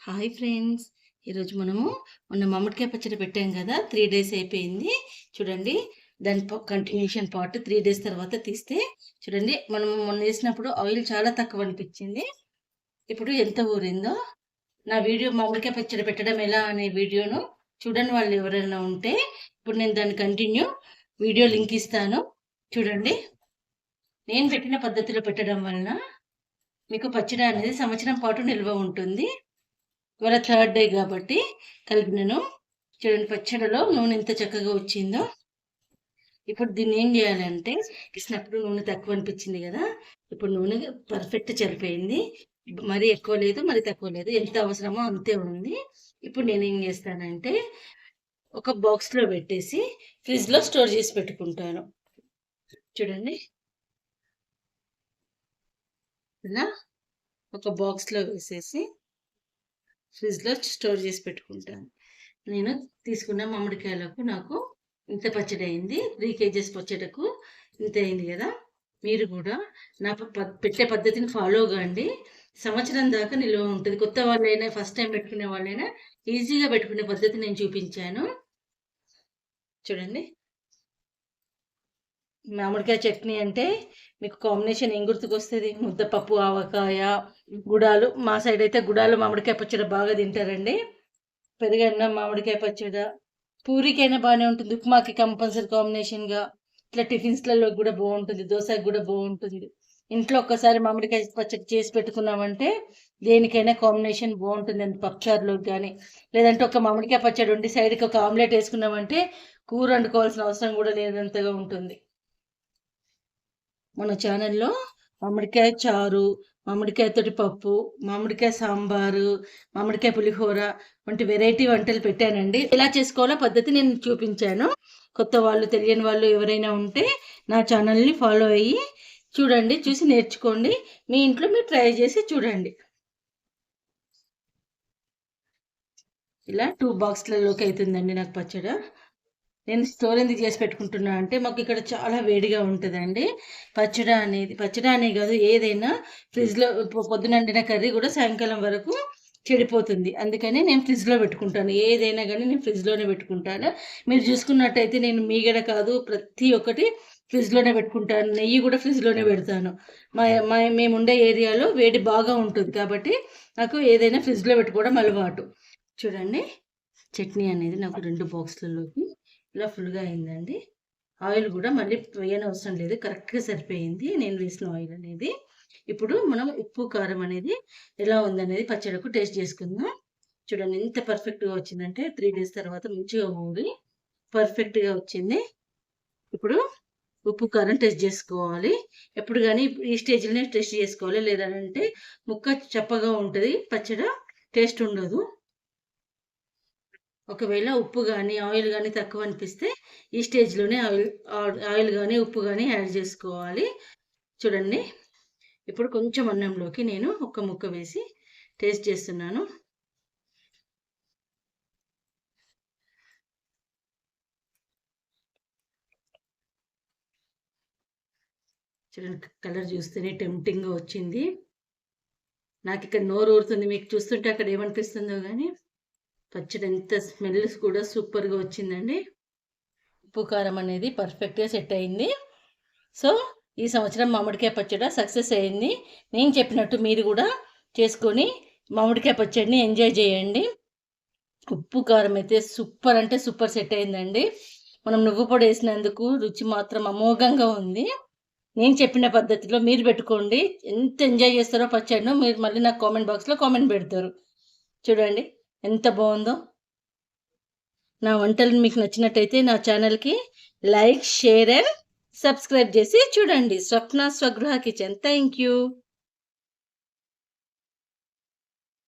Hi friends. ఈరోజు మనము మొన్న మామిడికాయ పచ్చడి పెట్టాం కదా, 3 డేస్ అయిపోయింది. చూడండి, దాని కంటిన్యూషన్ పార్ట్ 3 డేస్ తర్వాత తీస్తే చూడండి, మనం మొన్న వేసినప్పుడు ఆయిల్ చాలా తక్కువ అనిపించింది. ఇప్పుడు ఎంత ఊరిందో. నా వీడియో మామిడికాయ పచ్చడి పెట్టడం ఎలా అనే వీడియోను చూడని వాళ్ళు ఎవరైనా ఉంటే ఇప్పుడు నేను దాని కంటిన్యూ వీడియో లింక్ ఇస్తాను. చూడండి, నేను పెట్టిన పద్ధతిలో పెట్టడం వలన మీకు పచ్చడి అనేది సంవత్సరం పాటు నిల్వ ఉంటుంది. ఇవాళ 3rd డే కాబట్టి కలిపినాను. చూడండి, పచ్చడిలో నూనె ఎంత చక్కగా వచ్చిందో. ఇప్పుడు దీన్ని ఏం చేయాలంటే, ఇచ్చినప్పుడు నూనె తక్కువ అనిపించింది కదా, ఇప్పుడు నూనె పర్ఫెక్ట్ సరిపోయింది. మరీ ఎక్కువ లేదు, మరీ తక్కువ లేదు, ఎంత అవసరమో అంతే ఉంది. ఇప్పుడు నేను ఏం చేస్తానంటే, ఒక బాక్స్లో పెట్టేసి ఫ్రిడ్జ్లో స్టోర్ చేసి పెట్టుకుంటాను. చూడండి, ఇలా ఒక బాక్స్లో వేసేసి ఫ్రిడ్జ్లో స్టోర్ చేసి పెట్టుకుంటాను. నేను తీసుకున్న మామిడికాయలకు నాకు ఇంత పచ్చడి అయింది. 3 kgs పచ్చడికు ఇంత అయింది కదా. మీరు కూడా నా పెట్టే పద్ధతిని ఫాలో కాండి. సంవత్సరం దాకా నిల్వ ఉంటుంది. కొత్త వాళ్ళైనా, ఫస్ట్ టైం పెట్టుకునే వాళ్ళైనా ఈజీగా పెట్టుకునే పద్ధతి నేను చూపించాను. చూడండి, మామిడికాయ చట్నీ అంటే మీకు కాంబినేషన్ ఏం గుర్తుకొస్తుంది? ముద్దపప్పు, ఆవకాయ, గుడాలు. మా సైడ్ అయితే గుడాలు మామిడికాయ పచ్చడి బాగా తింటారండి. పెరుగన్నం, మామిడికాయ పచ్చడి పూరికైనా బాగానే ఉంటుంది. ఉప్మాకి కంపల్సరీ కాంబినేషన్గా, ఇట్లా టిఫిన్స్లలో కూడా బాగుంటుంది, దోశకి కూడా బాగుంటుంది. ఇంట్లో ఒక్కసారి మామిడికాయ పచ్చడి చేసి పెట్టుకున్నామంటే దేనికైనా కాంబినేషన్ బాగుంటుంది. అంత పప్పుచారులోకి కానీ, లేదంటే ఒక మామిడికాయ పచ్చడి ఉండి సైడ్కి ఒక ఆమ్లెట్ వేసుకున్నామంటే కూర వండుకోవాల్సిన అవసరం కూడా లేనంతగా ఉంటుంది. మన ఛానల్లో మామిడికాయ చారు, మామిడికాయతోటి పప్పు, మామిడికాయ సాంబారు, మామిడికాయ పులిహోర వంటి వెరైటీ వంటలు పెట్టానండి. ఎలా చేసుకోవాలో పద్ధతి నేను చూపించాను. కొత్త వాళ్ళు, తెలియని వాళ్ళు ఎవరైనా ఉంటే నా ఛానల్ని ఫాలో అయ్యి చూడండి, చూసి నేర్చుకోండి. మీ ఇంట్లో మీరు ట్రై చేసి చూడండి. ఇలా 2 బాక్స్లలోకి అవుతుందండి నాకు పచ్చడి. నేను స్టోర్ ఎందుకు చేసి పెట్టుకుంటున్నా అంటే, మాకు ఇక్కడ చాలా వేడిగా ఉంటుందండి. పచ్చడి అనే కాదు, ఏదైనా ఫ్రిడ్జ్లో పొద్దున వండిన కర్రీ కూడా సాయంకాలం వరకు చెడిపోతుంది. అందుకని నేను ఫ్రిడ్జ్లో పెట్టుకుంటాను. ఏదైనా కానీ నేను ఫ్రిడ్జ్లోనే పెట్టుకుంటాను. మీరు చూసుకున్నట్టయితే నేను మీగడ కాదు, ప్రతి ఒక్కటి ఫ్రిడ్జ్లోనే పెట్టుకుంటాను. నెయ్యి కూడా ఫ్రిడ్జ్లోనే పెడతాను. మేము ఉండే ఏరియాలో వేడి బాగా ఉంటుంది కాబట్టి నాకు ఏదైనా ఫ్రిడ్జ్లో పెట్టుకోవడం అలవాటు. చూడండి, చట్నీ అనేది నాకు 2 బాక్స్లలోకి ఇలా ఫుల్గా అయిందండి. ఆయిల్ కూడా మళ్ళీ వేయని అవసరం లేదు, కరెక్ట్గా సరిపోయింది నేను వేసిన ఆయిల్ అనేది. ఇప్పుడు మనం ఉప్పు, కారం అనేది ఎలా ఉందనేది పచ్చడికు టేస్ట్ చేసుకుందాం. చూడండి, ఎంత పర్ఫెక్ట్గా వచ్చిందంటే 3 డేస్ తర్వాత మంచిగా ఊరి పర్ఫెక్ట్గా వచ్చింది. ఇప్పుడు ఉప్పు, కారం టెస్ట్ చేసుకోవాలి. ఎప్పుడు కానీ ఈ స్టేజ్లోనే టెస్ట్ చేసుకోవాలి, లేదంటే ముక్క చప్పగా ఉంటుంది, పచ్చడి టేస్ట్ ఉండదు. ఒకవేళ ఉప్పు కానీ, ఆయిల్ కానీ తక్కువ అనిపిస్తే ఈ స్టేజ్లోనే ఆయిల్ కానీ, ఉప్పు కానీ యాడ్ చేసుకోవాలి. చూడండి, ఇప్పుడు కొంచెం అన్నంలోకి నేను ఒక ముక్క వేసి టేస్ట్ చేస్తున్నాను. చూడండి, కలర్ చూస్తేనే టెంప్టింగ్గా వచ్చింది. నాకు ఇక్కడ నోరు ఊరుతుంది, మీకు చూస్తుంటే అక్కడ ఏమనిపిస్తుందో కానీ. పచ్చడి ఎంత స్మెల్ కూడా సూపర్గా వచ్చిందండి. ఉప్పు, కారం అనేది పర్ఫెక్ట్గా సెట్ అయింది. సో ఈ సంవత్సరం మామిడికాయ పచ్చడి సక్సెస్ అయింది. నేను చెప్పినట్టు మీరు కూడా చేసుకొని మామిడికాయ పచ్చడిని ఎంజాయ్ చేయండి. ఉప్పు, కారం అయితే సూపర్ అంటే సూపర్ సెట్ అయిందండి. మనం నువ్వు పొడి వేసినందుకు రుచి మాత్రం అమోఘంగా ఉంది. నేను చెప్పిన పద్ధతిలో మీరు పెట్టుకోండి, ఎంత ఎంజాయ్ చేస్తారో పచ్చడిను మీరు మళ్ళీ నాకు కామెంట్ బాక్స్లో కామెంట్ పెడతారు. చూడండి ఎంత బాగుందో. నా వంటలు మీకు నచ్చినట్టయితే నా ఛానల్కి లైక్, షేర్ అండ్ సబ్స్క్రైబ్ చేసి చూడండి. స్వప్న స్వగృహ కిచెన్. Thank you.